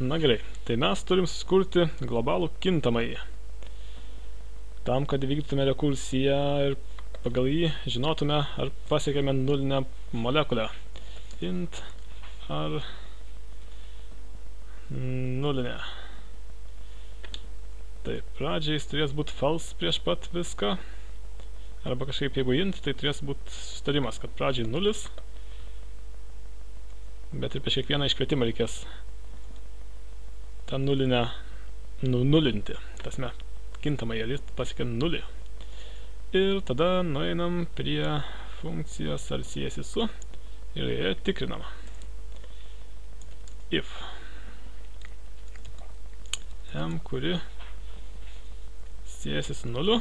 Na gerai, tai mes turim susikurti globalų kintamąjį. Tam, kad įvykdytume rekursiją ir pagal jį žinotume, ar pasiekėme nulinę molekulę. Int ar nulinė. Taip, pradžiai jis turės būti false prieš pat viską. Arba kažkaip jeigu int, tai turės būti sustarimas, kad pradžiai nulis. Bet ir prieš kiekvieną iškvietimą reikės tą nulinę nulinti. Tasme, kintamai ir jis pasiekė nulį. Ir tada nueinam prie funkcijos ar siejasi su ir joje tikrinam. If m, kuri siejasi su nuliu.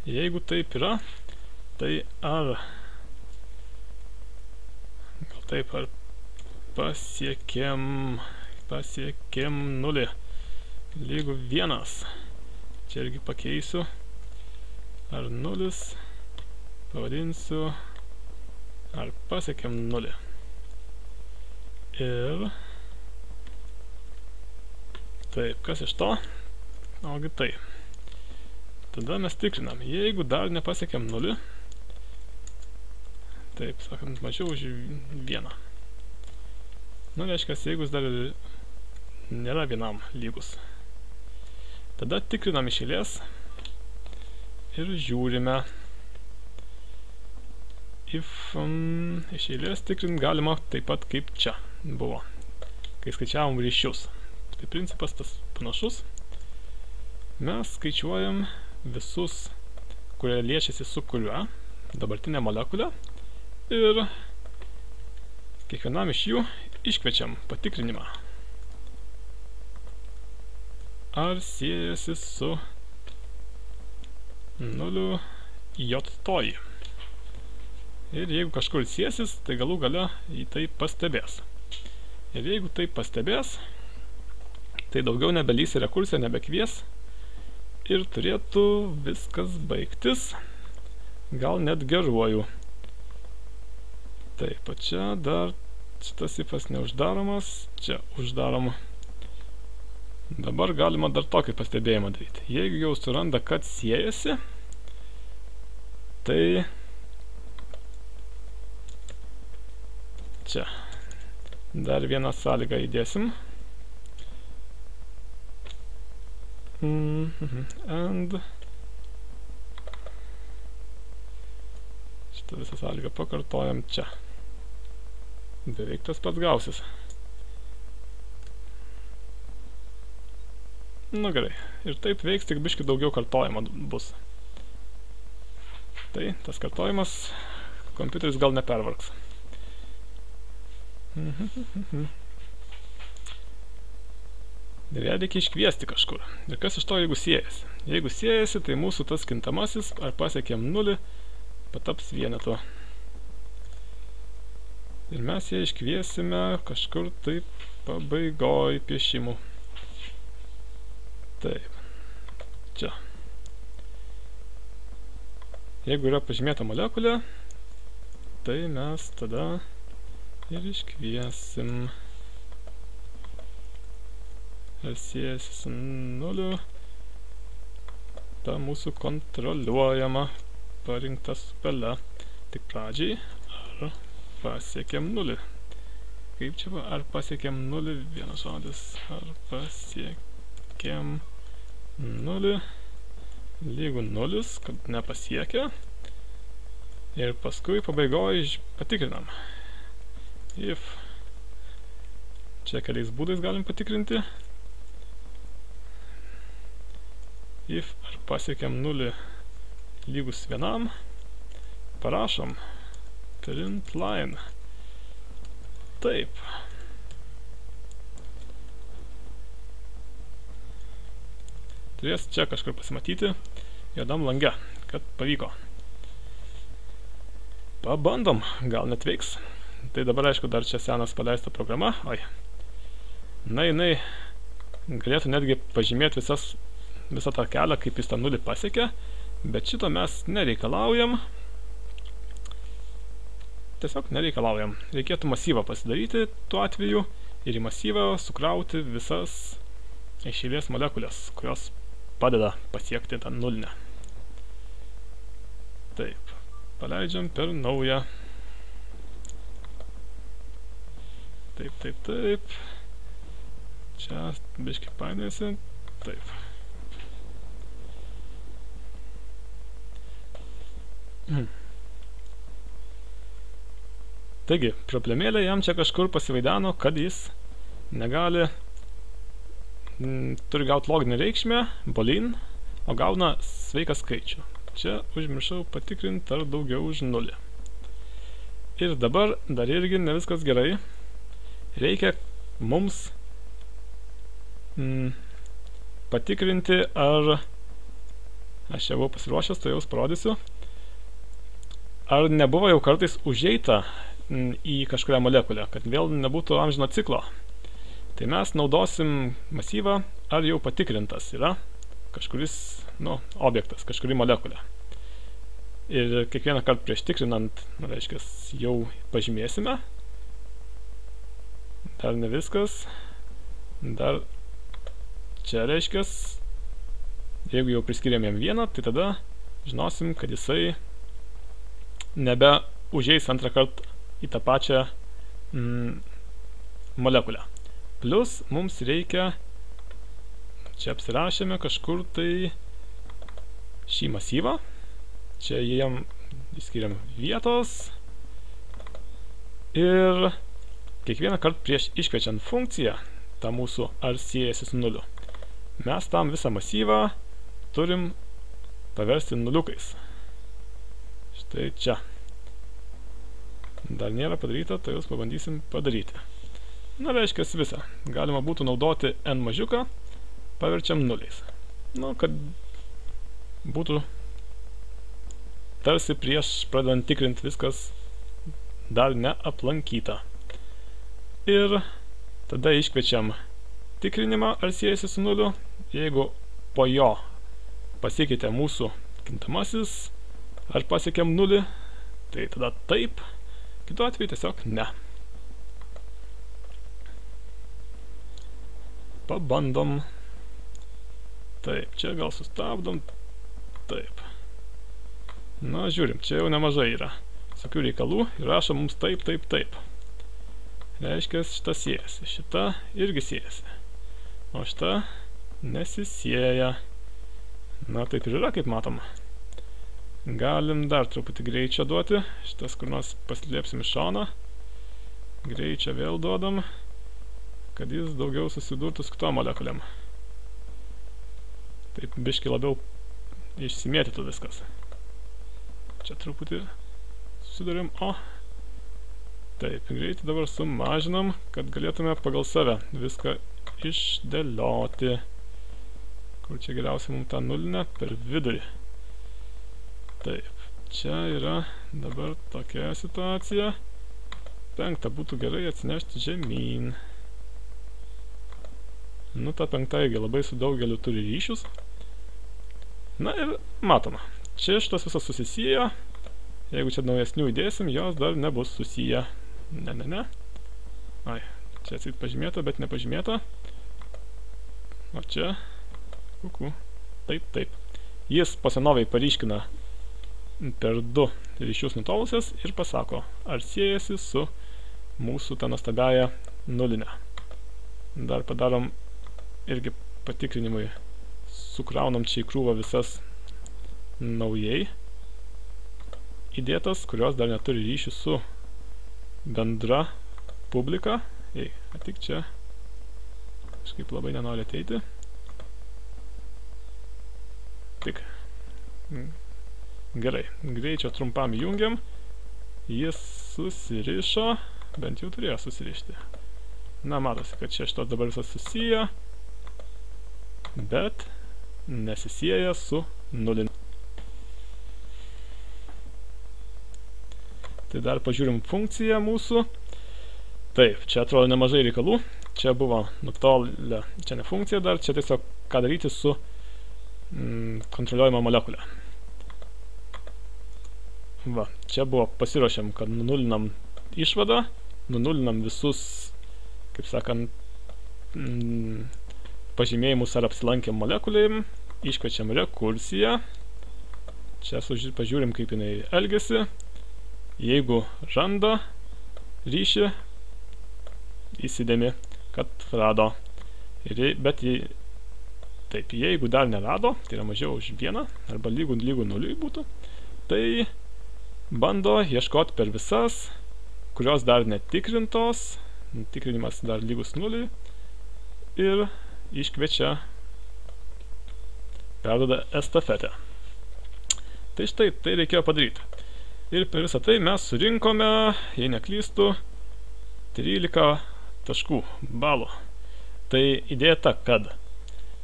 Jeigu taip yra, tai ar gal taip, ar pasiekėm nulį lygu 1. Čia irgi pakeisiu. Ar nulis, pavadinsiu, ar pasiekėm nulį. Ir taip, kas iš to? Ogi tai. Tada mes tikrinam, jeigu dar nepasiekėm nulį, taip, sakant, mažiau už 1. Nu, reiškia, jeigu jis dar nėra 1 lygus. Tada tikrinam iš eilės ir žiūrime. If iš eilės tikrint galima taip pat kaip čia buvo, kai skaičiavom ryšius. Tai principas tas panašus. Mes skaičiuojam visus, kurie liečiasi su kuriuo dabartinė molekulė ir kiekvienam iš jų iškviečiam patikrinimą. Ar siejasi su nuliu j toji. Ir jeigu kažkur siesis, tai galų gale į tai pastebės. Ir jeigu tai pastebės, tai daugiau nebelys į rekursiją, nebekvies. Ir turėtų viskas baigtis, gal net geruoju. Taip, o čia dar šitas ifas neuždaromas, čia uždarom. Dabar galima dar tokį pastebėjimą daryti. Jeigu jau suranda, kad siejasi, tai čia dar vieną sąlygą įdėsim. And šitą visą sąlygą pakartojam čia. Beveik tas pats gausis. Nu gerai. Ir taip veiks, tik biškį daugiau kartojimo bus. Tai tas kartojimas kompiuteris gal nepervargs. Ir ją reikia iškviesti kažkur. Ir kas iš to, jeigu siejasi? Jeigu siejasi, tai mūsų tas kintamasis, ar pasiekėm nulį, pataps vienetu. Ir mes ją iškviesime kažkur taip pabaigoj piešimų. Taip. Čia. Jeigu yra pažymėta molekulė, tai mes tada ir iškviesim. Ar siejasi su nuliu ta mūsų kontroliuojama parinkta supele. Tik pradžiai, ar pasiekėm nulį. Kaip čia va, ar pasiekėm nulį, vienas žodis, ar pasiekėm nulį, lygu nulis, kad nepasiekė. Ir paskui pabaigoj patikrinam. If čia keliais būdais galim patikrinti. If ar pasiekėm nulį lygus 1, parašom print line. Taip. Turės čia kažkur pasimatyti juodam lange, kad pavyko. Pabandom, gal net veiks. Tai dabar aišku dar čia senas paleista programa. Oi. Na, jinai galėtų netgi pažymėti visą tą kelią, kaip jis tą nulį pasiekė, bet šito mes nereikalaujam. Tiesiog nereikalaujam. Reikėtų masyvą pasidaryti tuo atveju ir į masyvą sukrauti visas iš eilės molekulės, kurios padeda pasiekti tą nulinę. Taip, paleidžiam per naują. Taip, taip, taip. Čia biškį painėsi. Taip. Taigi, problemėlė jam čia kažkur pasivaideno, kad jis negali, turi gauti loginę reikšmę, boolean, o gauna sveiką skaičių. Čia užmiršau patikrinti, ar daugiau už 0. Ir dabar dar irgi ne viskas gerai. Reikia mums patikrinti, ar aš jau buvau pasiruošęs, tai jau parodysiu, ar nebuvo jau kartais užeita į kažkurią molekulę, kad vėl nebūtų amžino ciklo. Tai mes naudosim masyvą, ar jau patikrintas yra kažkuris, objektas, kažkuri molekulė. Ir kiekvieną kartą prieš tikrinant, reiškia, jau pažymėsime. Dar ne viskas. Dar čia, reiškia, jeigu jau priskiriam jam vieną, tai tada žinosim, kad jisai nebe užeis antrą kartą į tą pačią molekulę. Plus mums reikia, čia apsirašėme kažkur tai šį masyvą, čia jam įskiriam vietos ir kiekvieną kartą prieš iškviečiant funkciją, tą mūsų ar siejasi su nuliu, mes tam visą masyvą turim paversti nuliukais. Štai čia. Dar nėra padaryta, tai jūs pabandysim padaryti. Reiškia visą. Galima būtų naudoti n mažiuką, paverčiam nuliais. Kad būtų tarsi prieš pradedant tikrinti viskas dar neaplankyta. Ir tada iškviečiam tikrinimą, ar siejasi su nuliu. Jeigu po jo pasikeitė mūsų kintamasis, ar pasiekėm nulį, tai tada taip, kitu atveju tiesiog ne. Pabandom. Taip, čia gal sustabdom. Taip. Žiūrim, čia jau nemažai yra visokių reikalų ir rašo mums taip, taip, taip. Reiškia, šita siejasi, šita irgi siejasi, o šita nesisieja. Taip ir yra, kaip matom. Galim dar truputį greičio duoti, šitas kur nors paslėpsim iš šono. Greičio vėl duodam, kad jis daugiau susidurtų su kitom molekulėm. Taip biškį labiau išsimėtytų viskas. Čia truputį susidarim, taip, greitį dabar sumažinam, kad galėtume pagal save viską išdėlioti. Kur čia geriausiai mums tą nulinę? Per vidurį. Taip, čia yra dabar tokia situacija. 5 būtų gerai atsinešti žemyn. Ta 5 labai su daugeliu turi ryšius. Ir matoma. Čia šitas visas susisieja. Jeigu čia naujesnių įdėsim, jos dar nebus susiję. Ne. Čia atsit pažymėta, bet nepažymėta. O čia. Taip. Jis pasenovai paryškina per 2 ryšius nutolusias ir pasako, ar siejasi su mūsų tą nuostabiają nulinę. Dar padarom irgi patikrinimui, sukraunam čia į krūvą visas naujai įdėtas, kurios dar neturi ryšių su bendra publika. Atik čia kažkaip labai nenori ateiti. Tik. Gerai, greičio trumpam jungiam. Jis susirišo, bent jau turėjo susirišti. Matosi, kad čia šitos dabar visas susiję, bet nesisieja su nuliniu. Tai dar pažiūrim funkciją mūsų. Taip, čia atrodo nemažai reikalų. Čia buvo nutolę, čia ne funkcija dar, čia tiesiog ką daryti su kontroliuojama molekulė. Čia buvo pasiruošiam, kad nunulinam išvadą, nunulinam visus kaip sakant, pažymėjimus ar apsilankėm molekulėm, iškvečiam rekursiją, čia pažiūrim, kaip jinai elgiasi, jeigu randa ryšį, įsidėmi, kad rado, bet taip, jeigu dar nerado, tai yra mažiau už 1 arba lygų 0 būtų, tai bando ieškoti per visas, kurios dar netikrintos, tikrinimas dar lygus 0 ir iškviečia, perduoda estafetę. Tai štai, tai reikėjo padaryti. Ir per visą tai mes surinkome, jei neklystu, 13 taškų, balų. Tai idėja ta, kad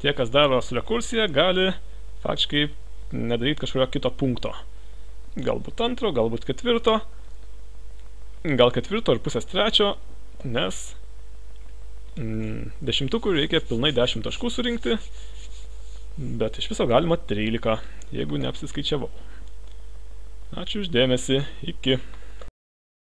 tie, kas daro su rekursija, gali faktiškai nedaryti kažkurio kito punkto. Galbūt 2, galbūt 4, gal 4 ir pusės 3, nes 10 reikia pilnai 10 taškų surinkti, bet iš viso galima 13, jeigu neapsiskaičiavau. Ačiū už dėmesį, iki.